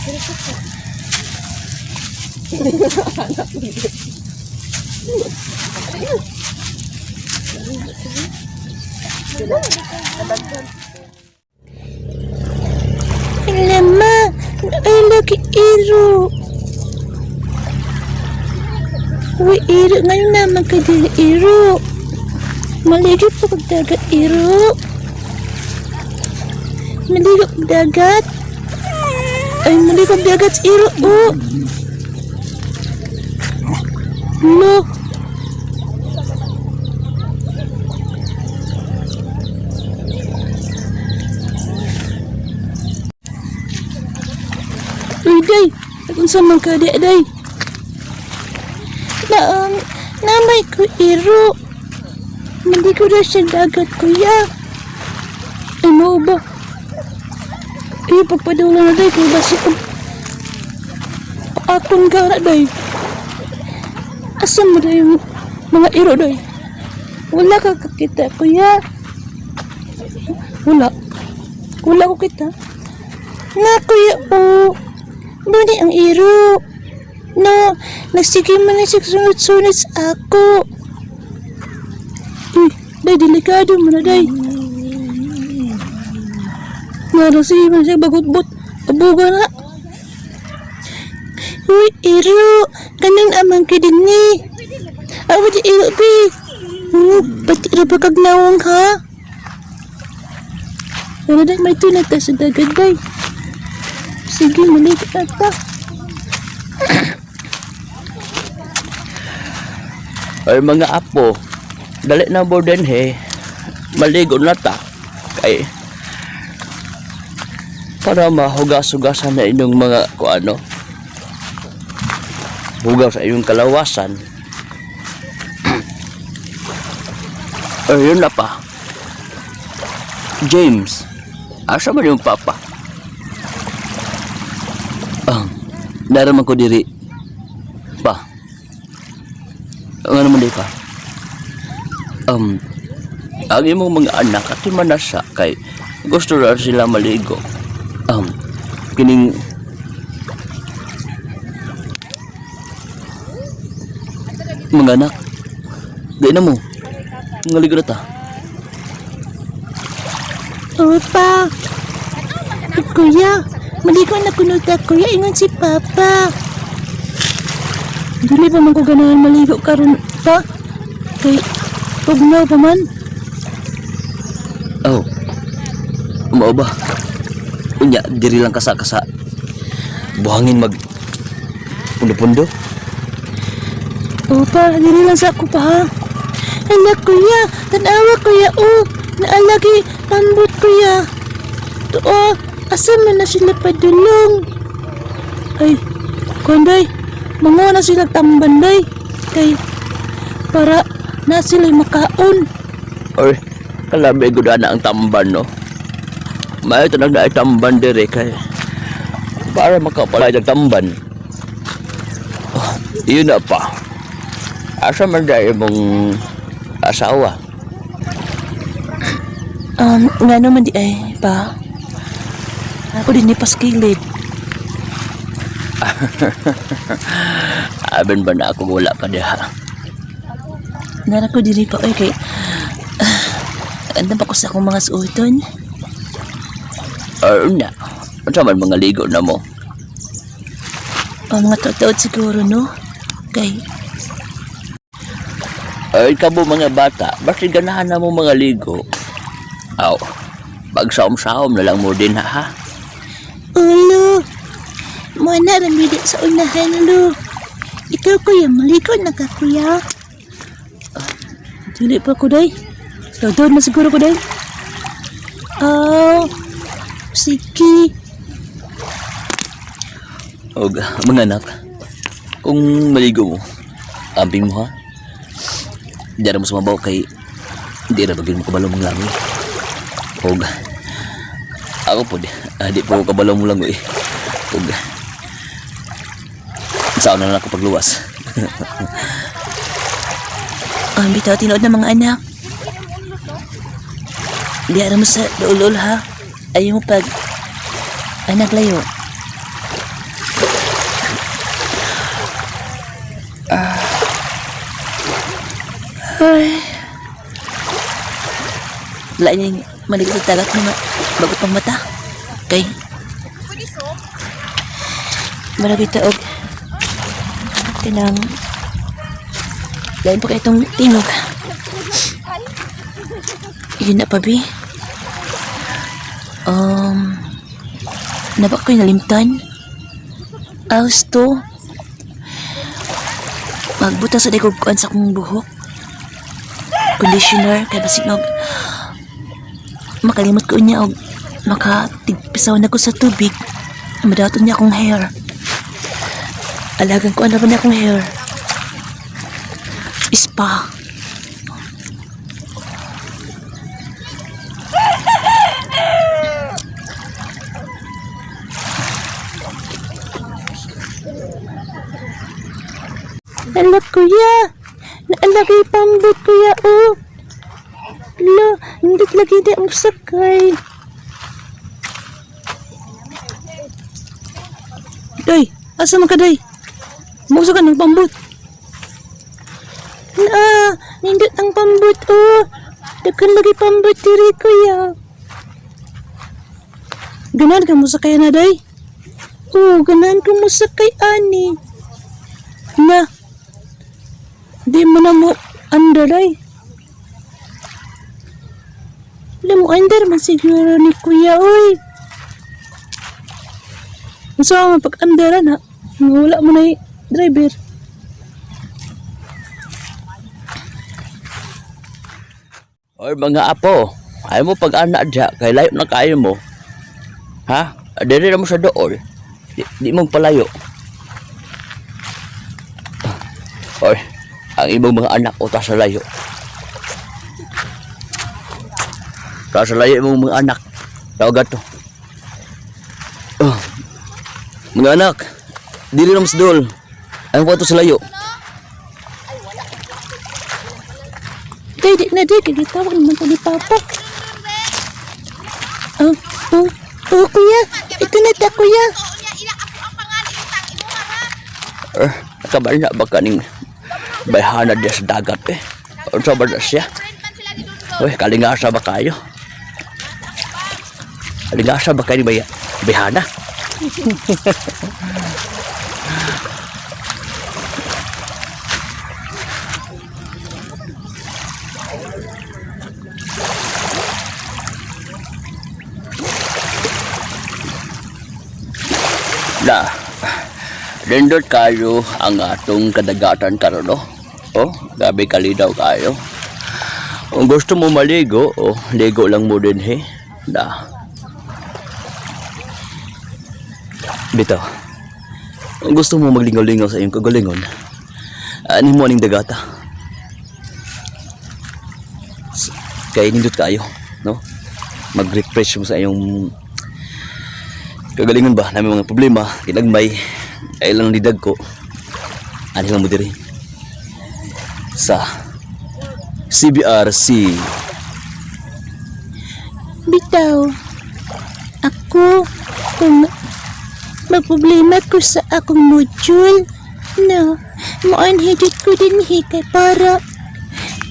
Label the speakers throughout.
Speaker 1: Lama, ay lagi iro. Uy, iro, ngayon naman ka din iro. Maligid po kag dagat iro. Maligo kag dagat. Ay, maligo kag dagat iro, oh. Lo. Uy, day. Kung saan man ka, day. Namay ko iro. Hindi ko na siya dagat, kuya. Ano ba? Pagpadula na, day. Kaya basi ko. Akong gara, day. Asan mo, day, yung mga iro, day? Wala ka kakita, kuya. Wala ko kita. Na, kuya, oh. Bani ang iro. No, nagsige man na siya sunod-sunod sa ako. Uy, day, delikado mo na, day. Narasihin man siya bagot-bot. Abuga na. Uy, iro. Ganang amang ka din ni. Awa di iro, bi. Pati iro pa kagnawang, ha? Pero day, may tunata sa dagat, day. Sige, maliit na ta.
Speaker 2: Ay mga apo, dali na mo din he. Maligo na ta. Kay para mahugas-hugasan na inyong mga kuano. Hugas sa inyong kalawasan. Ayun na pa. James, asa ba yung papa? Naraman ko diri pa. Ano man di pa? Ang imong mga anak at manasa kay gusto na sila maligo. Kining mga anak di na mo ngaligo na ta.
Speaker 1: Opa, kuya, maligo na kuno ta, kuya, ingon si papa. Dili pa man ko ganahan maligo karon pa. Kay pugnaw pa man.
Speaker 2: Oh. Mao ba? Unya diri lang kasa-kasa. Buhangin mag pundo-pundo.
Speaker 1: Opa, dili lang sa ako pa, ha. Ala, kuya, tanawa, kuya, oh. Naalagi lambot, kuya. Tuo, asa man na sila padulong. Ay, kunday, mga na sila tambanday. Kay, para na sila makaon.
Speaker 2: Or kalabi gud na ang tamban, no. May tanag na tamban dire kay para makapalay ang tamban. Oh, yun na pa. Asa man dai mong asawa?
Speaker 1: Nga naman di ay, pa. Ako din ni paskilid.
Speaker 2: Aben ba na ako wala ka diha?
Speaker 1: Nara ko diri pa, okay. Andam pa ko sa akong mga suoton.
Speaker 2: Na. Ano man mga ligo na mo?
Speaker 1: Mga taot siguro, no? Kay,
Speaker 2: Ay, kabo mga bata, basta ganahan na mo mga ligo. Aw, pagsaom-saom na lang mo din ha.
Speaker 1: ulo. Muna ramidi sa unahan, lo. Ikaw, kuya, maligo na ka, kuya. Dili pa ko, day. Doon na siguro ko, day. Oh, sige.
Speaker 2: O, mga anak, kung maligo mo, amping mo ha. Diyan mo sumabaw kay hindi na bagay mo kabalo mong langoy. Og ako po di po kabalo mo langoy. Og saan na ako pagluwas.
Speaker 1: Ang bitaw tinood ng mga anak. Di ara mo sa dool ha. Ayaw mo pag anak layo. Ay. Lain yung maliit sa dagat na bago pang mata. Kay. Marami taog. Tinang. Lain pa kayo itong tingog. Yun na pa, Bi. Naba ko'y nalimtan. Aos to. Magbuta sa digugkuan sa akong buhok. Conditioner, kaya basig na makalimot ko niya o makatigpisaw na ko sa tubig. Madaton niya akong hair. Alagan ko ano ba niya akong hair. Spa. Ala kuya, naalagay pambot kuya oh. Ala, hindi lagi di ang sakay. Day, asa man ka day? Mausa ka ng pambot. Hindi ang pambot oh. Dakan lagi pambot diri kuya. Ganan ka mo sakay na day? Oh, ganan ka mo sakay ani. Na, di mo na mo andaray. Alam mo, andar man siguro ni kuya, oy. Gusto mo pag-andaran, ha? Wala mo na driver.
Speaker 2: Oy mga apo, ayaw mo pag-ana dya, kay layo na kayo mo. Ha? Dere na mo sa dool. Di mong palayo. Oy, ang ibang mga anak o sa layo. Sa layo imong mga anak. Tawag to. Oh. Mga anak, dili na mas dool. Ang po sa layo.
Speaker 1: Di na di, kagitawag naman ko ni Papa. Oh, kuya. Ito na ta, kuya.
Speaker 2: Kabar na ba kaning bayhana dia sa dagat eh. O sa ba siya? Uy, kalingasa ba kayo? Kalingasa ba kayo ni bayhana? Na, rindot kayo ang atong kadagatan karon no? Oh, gabi kalidaw kayo. Kung gusto mo maligo, oh, ligo lang mo din he. Na. Bitaw. Kung gusto mo maglingaw-lingaw sa iyong kagalingon, ani mo aning dagata. Kaya nindot kayo, no? Mag-refresh mo sa iyong kagalingon ba, namin mga problema, kinagmay, ay lang lidag ko. Ano lang mo diri? Sa CBRC.
Speaker 1: Bitaw, ako, kung magproblema ko sa akong module, no, maanhidit ko din hikay para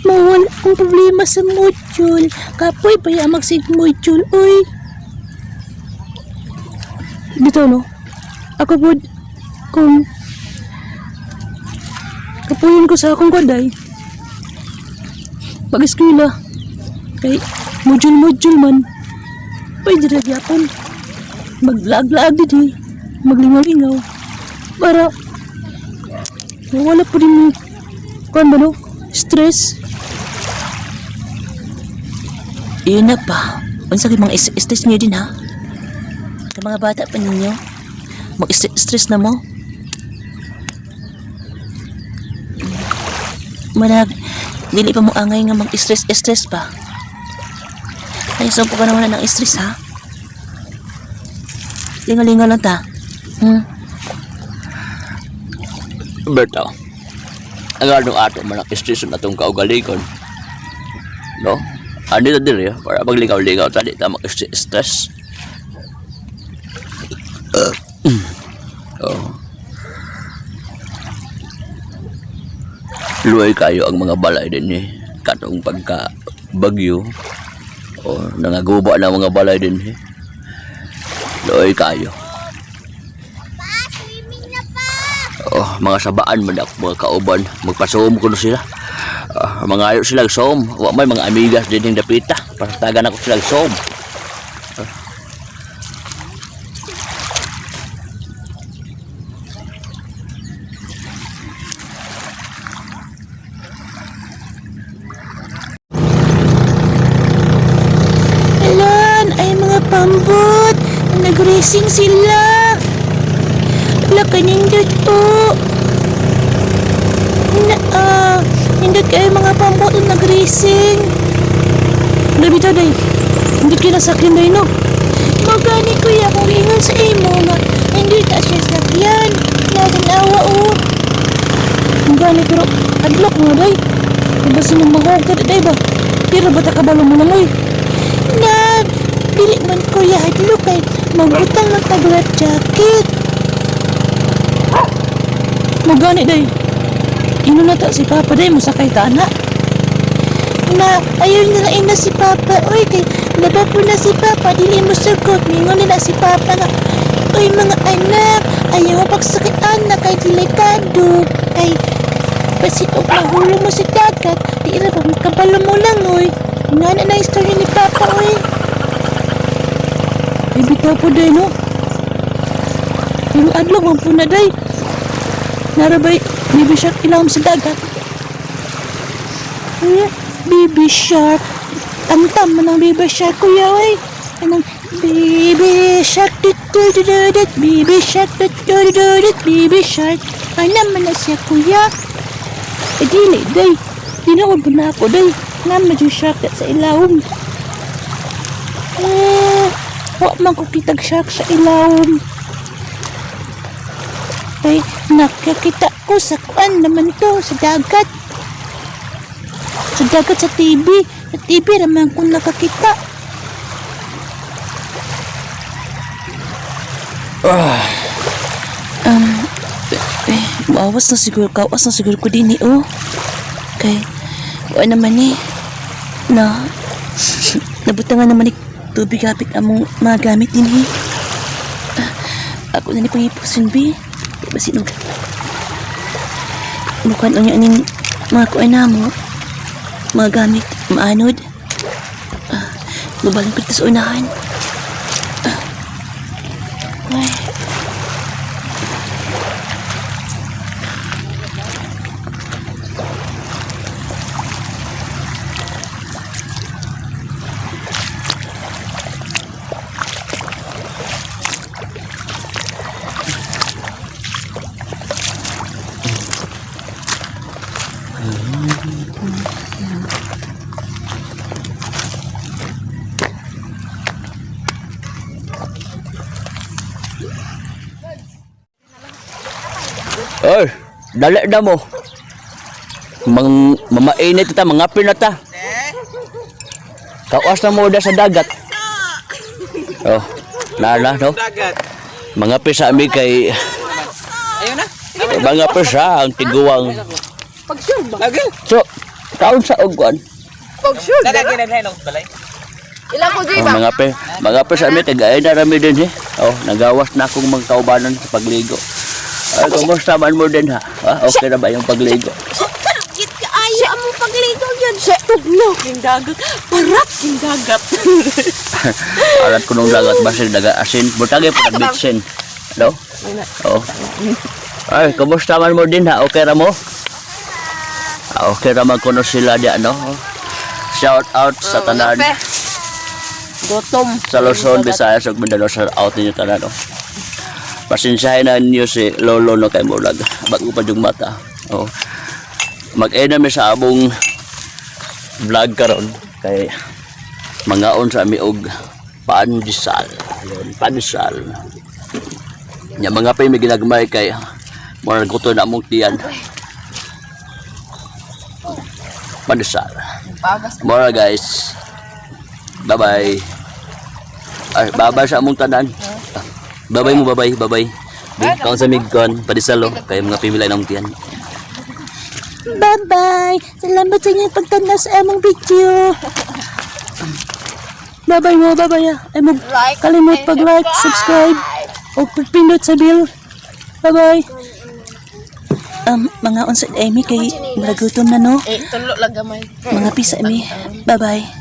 Speaker 1: mawala akong problema sa module. Kapoy, baya magsig module, oy. Dito no, ako po kung kapuyin ko sa akong kaday pag-eskwela kay module man pwede na gyapon maglag-lag din maglingaw-lingaw para wala po din kung ano stress. Iyon na pa unsa kay mga stress niyo din ha. Sa mga bata pa ninyo, mag-stress na mo. Manag, dili pa mo angay nga mag-stress pa. Ay, so pa naman ng stress ha? Linga-linga lang ta.
Speaker 2: Berto, ang anong ato man ang stress na itong kaugaligon. No? Ano na dili para magligaw-ligaw tadi ta mag-stress. Oh. Luway kayo ang mga balay din eh. katong pagka bagyo o nangaguba na mga balay din doy kayo. Mga sabaan man ako mga kauban magpasom ko na sila. Mga ayo sila som wa may mga amigas din yung dapita para tagan ako sila som.
Speaker 1: Alan, ay mga pambot. Nag-racing sila. Wala ka nindot po. Nindot kayo mga pambot na nag-racing. Labi daw day. Nindot kayo nasakyan day no. Magani kuya kung ingon sa imo nga. Hindi ta siya sakyan. Naganawa o. Magani pero adlok mo day. Diba sinumahog ka day ba? Pero ba ta kabalo mo lang na dili man kuya adlok kay magbutang ng tag-life jacket. Magani day. Ino na ta si Papa day mo sakay ta na. Na ayaw na ina si Papa. Oy kay laba po na si Papa dili mo sugot. Mingon na si Papa nga. Oy mga anak, ayaw pagsakitan na kay delikado. Kay basit o mahulog mo si dagat. Di ira pa makabalo mo lang oy. Nga na istorya ni Papa oy. Ay bitaw po day no. Pero adlaw man po na day. Narabay, baby shark ilawom sa dagat. Kuya, baby shark. Ang tama ng baby shark, kuya, oy. Anong baby shark, dut-dut-dut-dut, baby shark, dut-dut-dut-dut, baby shark. Ay naman na siya, kuya. Eh, dili, day. Dinawag ko na ako, day. Naman yung shark sa ilawom. Wak man ko kitag shark sa ilawom. Ay, nakakita ko sa kuan naman to, sa dagat. Sa dagat sa TV. Sa TV naman ko nakakita. Kawas na siguro ko din oh. Kay, kuan naman nabutangan naman tubig kapit among mga gamit din Ako na ni pangipusin bi. Basinog. Bukan ang yaning mga kuan namo. Mga gamit, maanod. Lubalan ko sa unahan. Ay.
Speaker 2: Oy, dali na mo. Mamainit ta, mangapir na ta. Kawas na mo da sa dagat. Oh, nala no. Mangapir sa ami kay
Speaker 3: Ayun na.
Speaker 2: mangapir sa ang tiguwang.
Speaker 3: Pag-sure ba? Lagi.
Speaker 2: So, taon sa ugwan.
Speaker 3: Pag-sure. Lagi na hello balay. Ilang ko di ba?
Speaker 2: Mangapir sa ami kay gaay na rami din Oh, nagawas na akong mga kaubanan sa pagligo. Ay, kumusta man mo din ha? Okay na ba yung pagligo?
Speaker 1: Kit ka aya mo pagligo yan. Sa tuglo. King dagat. Parak king dagat.
Speaker 2: Alat ko nung dagat basin dagat asin. Butagay po nagbitsin. Hello? Oo. Ay, kumusta man mo din ha? Okay na mo? Okay naman ko sila di ano. Shout out sa tanan.
Speaker 3: Gutom.
Speaker 2: Sa Luzon, Visayas, ug Mindanao, shout out ninyo tanan. No? Pasensyahin na ninyo si Lolo no kay Mulag. Bago pa yung mata. Oh. Mag-enemy sa abong vlog karon kay mangaon sa miog pandesal. Ayun, pandesal. Nya mga pay may ginagmay kay mura gusto na mong tiyan. Pandesal. Mura guys. Bye-bye. Ay, bye-bye sa among tanan. Babay mo, babay, babay. Kaon sa migkon, padisalo, kay mga pimilay ng tiyan.
Speaker 1: Bye-bye. Salamat sa inyong pagtanaw sa among video. Bye-bye mo, bye-bye. Ay mo, kalimut pag-like, subscribe, o pagpindot sa bell. Bye-bye. Mga unsad Amy kay nagutom na no.
Speaker 4: Tulo lang gamay.
Speaker 1: Mga pisa Amy. Bye-bye.